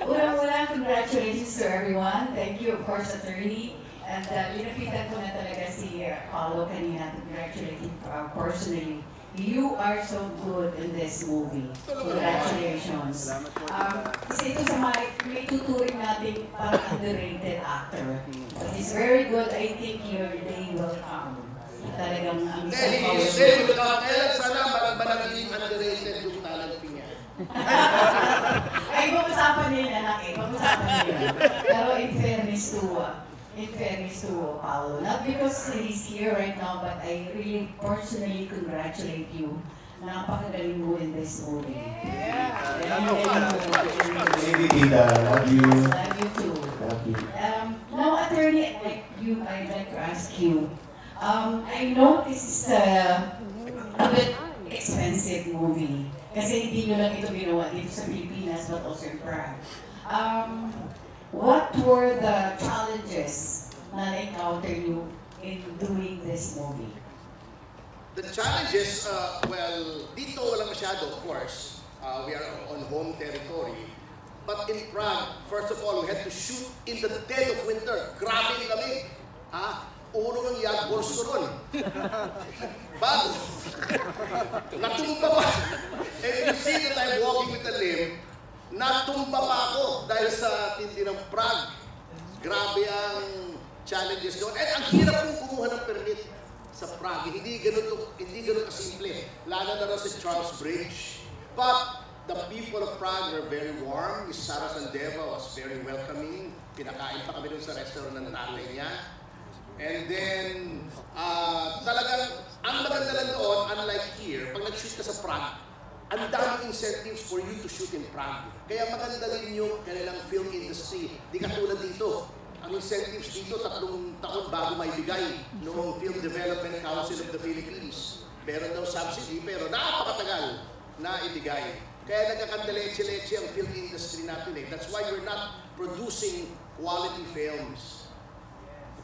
Una-una, congratulations to everyone. Thank you, of course, attorney. And pinapitan ko na talaga si Paolo kanina to congratulate him personally. You are so good in this movie. Congratulations. Kasi ito sa may tuturing natin parang underrated actor. But he's very good. I think your day will come. Talagang ang isang power. Kaya sana managing underrated yung talent niya. Ay, pag-usapan nila, anak eh. Pag-usapan nila. Pero in fairness to Paolo, not because he's here right now, but I really personally congratulate you. Napakagaling mo in this movie. Yeah. Maybe Tita, love you. Love you too. Love you. Now, attorney, I'd like to ask you. I know this is a bit expensive movie. Kasi hindi nyo lang ito ginawa dito sa Pilipinas, but also in Prague. What were the challenges na na-encounter you in doing this movie? The challenges, well, dito walang masyado, of course. We are on home territory. But in Prague, first of all, we had to shoot in the dead of winter. Grabe yung lamig. Ulo ng yagbols ko ron. Bago. Natumba pa. And you see that I'm walking with a limp, natumba pa ako dahil sa tindi ng Prague. Grabe ang challenges doon. And ang hirap kong kumuha ng permit sa Prague. Hindi ganun kasimple. Lalo na sa Charles Bridge. But the people of Prague were very warm. Miss Sara Sandeva was very welcoming. Pinakain pa kami doon sa restaurant ng tatay niya. And then, talagang, ang maganda lang doon, unlike here, pag nag-shoot ka sa Prague, ang daming incentives for you to shoot in Prague. Kaya maganda rin yung kanilang film industry. Di katulad dito. Ang incentives dito, 3 taon bago maibigay noong Film Development Council of the Philippines. Meron daw subsidy, pero napakatagal na ibigay. Kaya nagkakandaleche-leche ang film industry natin eh. That's why we're not producing quality films.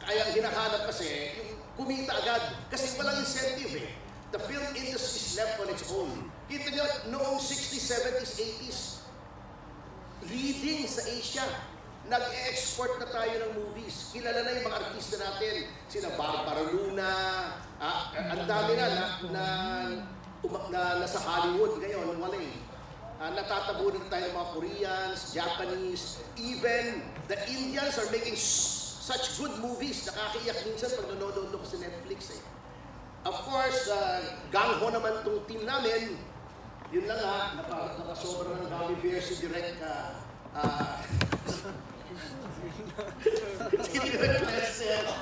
Kaya hinahanap kasi, yung kumita agad. Kasi walang incentive eh. The film industry is left on its own. Kita nyo, noong 60s, 70s, 80s, leading sa Asia. Nag-export na tayo ng movies. Kilala na yung mga artista natin. Sina Barbara Luna. Ang dami na nasa Hollywood ngayon. Wala eh. Natatabunan tayo ng mga Koreans, Japanese. Even the Indians are making such good movies. Nakakaiyak minsan pag nanonood ko sa Netflix eh. Of course, gang ho naman itong team namin. Yun lang nakasobra ng Gummy Bear si Direk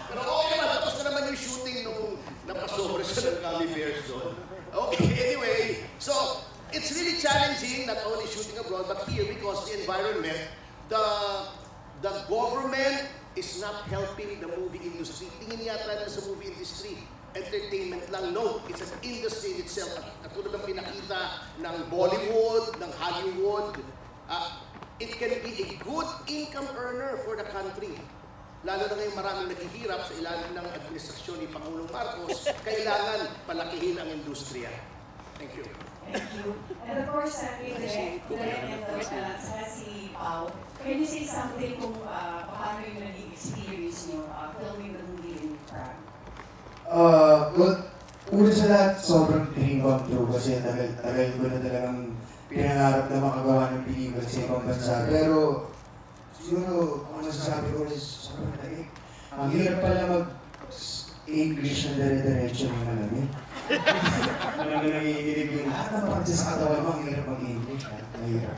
pero okay naman, tapos na naman yung shooting nung napasobra siya ng Gummy Bears doon. Okay, anyway, so it's really challenging, not only shooting abroad, but here because the environment, the government is not helping the movie industry. Tingin yata na sa movie industry, entertainment lang. No, it's an industry in itself. Katulad ng pinakita ng Bollywood, ng Hollywood. It can be a good income earner for the country. Lalo na ngayon maraming naghihirap sa ilalim ng administrasyon ni Pangulong Marcos, kailangan palakihin ang industriya. Thank you. Thank you. And of course, si Pao, can you say something kung paano yung naging experience nyo filming the movie in Prague? Well, una sa lahat, sobrang dream come true kasi tagal ko na talagang pinangarap na makagawa ng pelikula sa ibang bansa. Pero, siguro, ang nasasabi ko is, sobrang daig. Ang hirap pala mag-English na dire-diretso ng alam eh. Alam na nangihilig yung lahat ng practice sa katawan mo, ang hirap mag-English. Mahirap.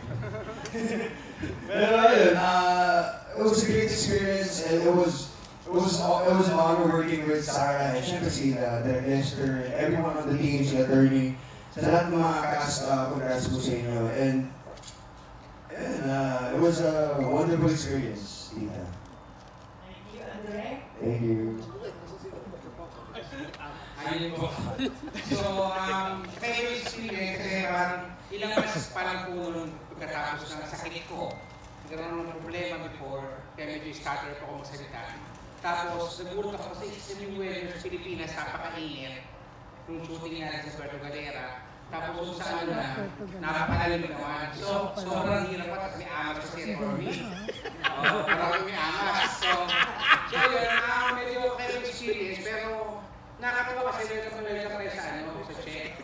Pero ayun, it was a great experience and it was an honor working with Sarah and syempre si Lester, everyone on the team, si attorney, sa lahat ng mga cast, congrats po sa inyo. And it was a wonderful experience, Tita. Thank you, Andre. Thank you. Ayun po. So, kayo experience kasi parang ilang beses pa lang po nung pagkatapos ng sakit ko. Nagkaroon ng problema before, kaya medyo scatter po ako magsalita. Tapos, nagulot ako kasi sa New Weather sa Pilipinas, napakainit. Nung shooting natin sa Puerto Galera. Tapos kung saan na, napakalalim naman. So, sobrang hirap pa, tapos may amas kasi for me. Parang may angas. So yun, medyo kayo experience, pero nakakatawa kasi welcome tayo sa Czech.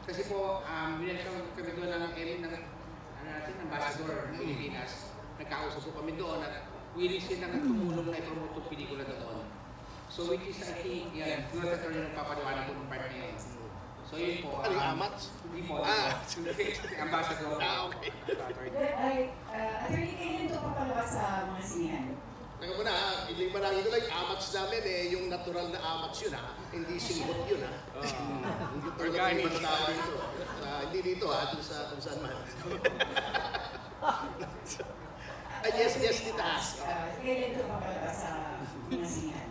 Kasi po, binalikan kami doon ng ambassador ng Pilipinas. Nagkausap po kami doon at willing sila na tumulong na i-promote yung pelikula doon. So which is, I think, yan, doon na tayo nagpapaliwanag po ng part na yun. So yun po. Ano yung amats? Hindi po. Ambassador. Okay. Attorney, kailan ito papalabas sa mga sinihan? Teka muna, hindi ba lagi ko lang, amats namin yung natural na amats yun hindi singbot yun Hindi tulad ng ibang tao dito. Hindi dito dun sa kung saan man. Yes, tita. Kailan ito papalabas sa mga sinihan?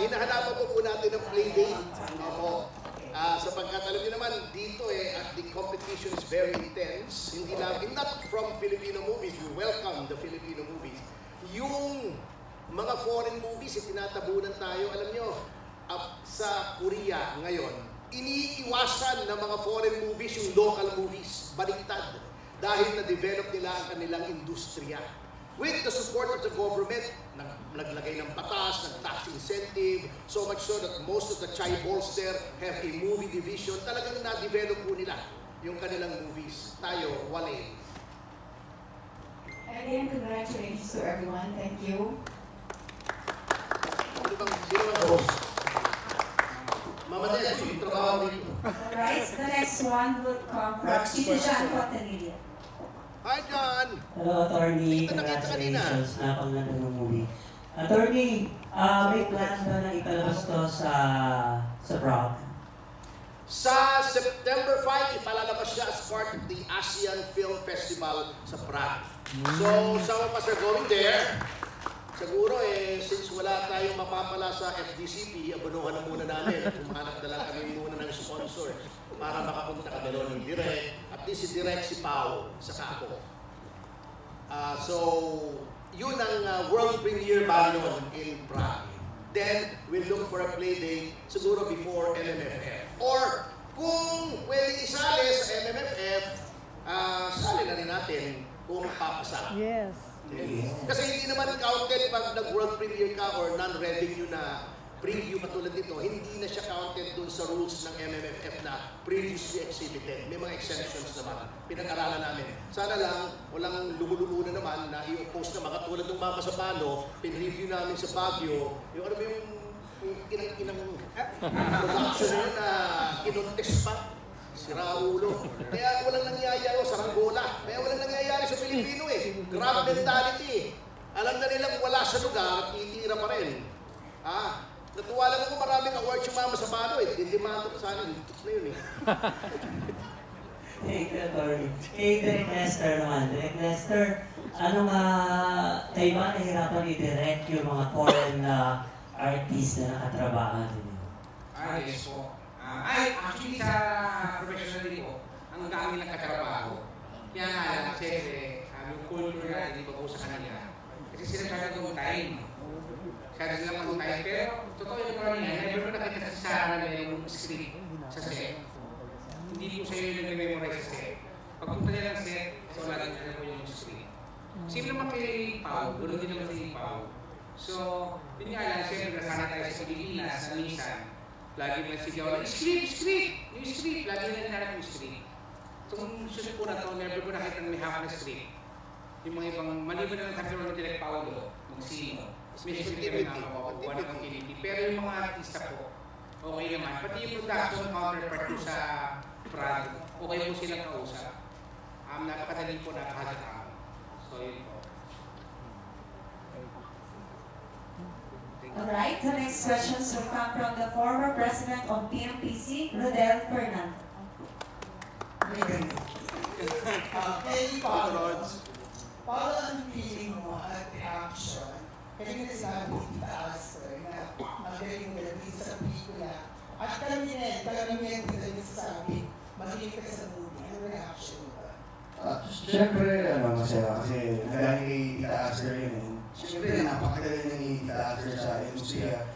Hinahanapan po natin ng play date. Opo. Sapagkat alam niyo naman, dito at the competition is very intense. Hindi lang, not from Filipino movies, we welcome the Filipino movies. Yung mga foreign movies, tinatabunan tayo, alam niyo, sa Korea ngayon, iniiwasan ng mga foreign movies yung local movies, baliktad, dahil na-develop nila ang kanilang industriya. With the support of the government, naglagay ng batas, ng tax incentive, so much so that most of the chaebols there have a movie division. Talagang na-develop po nila yung kanilang movies. Tayo, wala Again, congratulations to everyone. Thank you. Sino bang host? Mama Des, yung trabaho dito. Alright, the next one will come from Tito John Cotanilla. Hi, John! Hello, Attorney. Nakita kanina. Congratulations. Napakaganda ng movie. Attorney, may plan ba na ipalabas to sa Prague? Sa September 5, ipalalabas siya as part of the ASEAN Film Festival sa Prague. So, some of us are going there. Siguro since wala tayong mapapala sa FDCP, abonuhan na muna namin at humanap na lang kami muna ng sponsor para makapunta kami doon ng Direk. At least si Direk, si Pao, saka ako. So, yun ang world premiere ba nun in Prague. Then, we'll look for a play date siguro before MMFF. Or, kung pwede isali sa MMFF, sali na rin natin kung papasa. Yes. Kasi hindi naman counted pag nag-world premiere ka or non-revenue na preview katulad nito, hindi na siya counted dun sa rules ng MMFF na previously exhibited. May mga exemptions naman. Pinag-aralan namin. Sana lang, walang lumululunan naman na i-oppose na mga tulad ng Mama sa Palo, pin-review namin sa Baguio, yung ano ba yung inang production yun na kinontes pa. Si Raulo. Kaya walang nangyayari sa Ranggola. Kaya walang nangyayari sa Pilipino Grab mentality. Alam na nilang wala sa lugar, titira pa rin. Natuwa lang ako maraming awards yung Mama sa Pano Dindimado ko sana. Litok na yun Thank you, Attorney. Direk Lester naman. Direk Lester, kayo ba nahirapan i-direct yung mga foreign artists na nakatrabaho ninyo? Yes po. Actually sa professionally ko, ang dami ng katrabaho. Kaya nga lang, siyempre, yung culture na hindi ko sa kanila. Kasi sila siya time. Siya sila time. Pero, totoo yung karamihan, never ko nakita sa Sarah na yung script sa set. Hindi po sa'yo yung nag-memorize sa set. Pagpunta nila ng set, so lagi na po yung script. Simple naman kay Pao, ganoon din naman kay Pao. So, yun nga lang, siyempre, nasana tayo sa Pilipinas, sa Nissan. Lagi mo sigaw, script! Yung script! Lagi na nanarap yung script. Itong susunod po na ito, never ko nakita na may hawak na script. Yung mga ibang, maliban na ng kapitan ng Direk Paolo, magsino. May script kami nakakakuha ng activity. Pero yung mga artista po, okay naman. Pati yung production counterpart po sa Prague, okay po silang kausap. Napakadali po na kahit So, yun po. Alright, the next questions will come from the former president of PMPC, Rodel Fernando. Kay Paolo, paano ang feeling mo at reaction? Kaya na sinabi ni Tita Aster na magaling mo lang sa pelikula. At karamihan dito yung sasabi, magaling ka sa movie. Ano reaction mo ba? Siyempre, masaya kasi nagaling kay Tita Aster yun Siyempre, napakagaling ni Tita Aster sa industriya.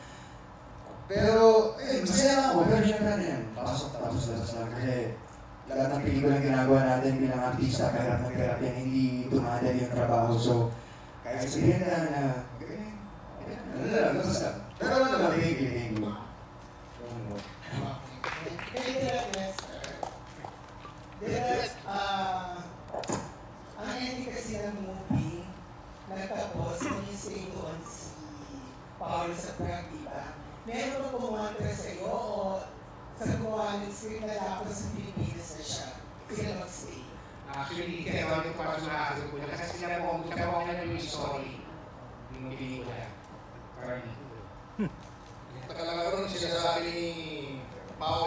Pero, masaya lang ako. Pero siyempre yan, pasok tapos lang kasi lahat ng pelikulang ginagawa natin bilang artista, kahirap ng kahirap yan, hindi tumadali yung trabaho. So, kahit sabihin na, basta. Pero ano naman, thank you. Kay Direk Lester, Direk, ang ending kasi ng movie, nagtapos, when you say doon si Paul sa Prague, diba? Meron ba kumontra sa iyo o sa gumawa ng script na dapat sa Pilipinas na siya? Sila mag-stay. Actually, kaya ako yung para sumasagot ko niya. Kasi sinabi ko yung story ng pelikula. Cardi. Tagal lang sinasabi ni Pao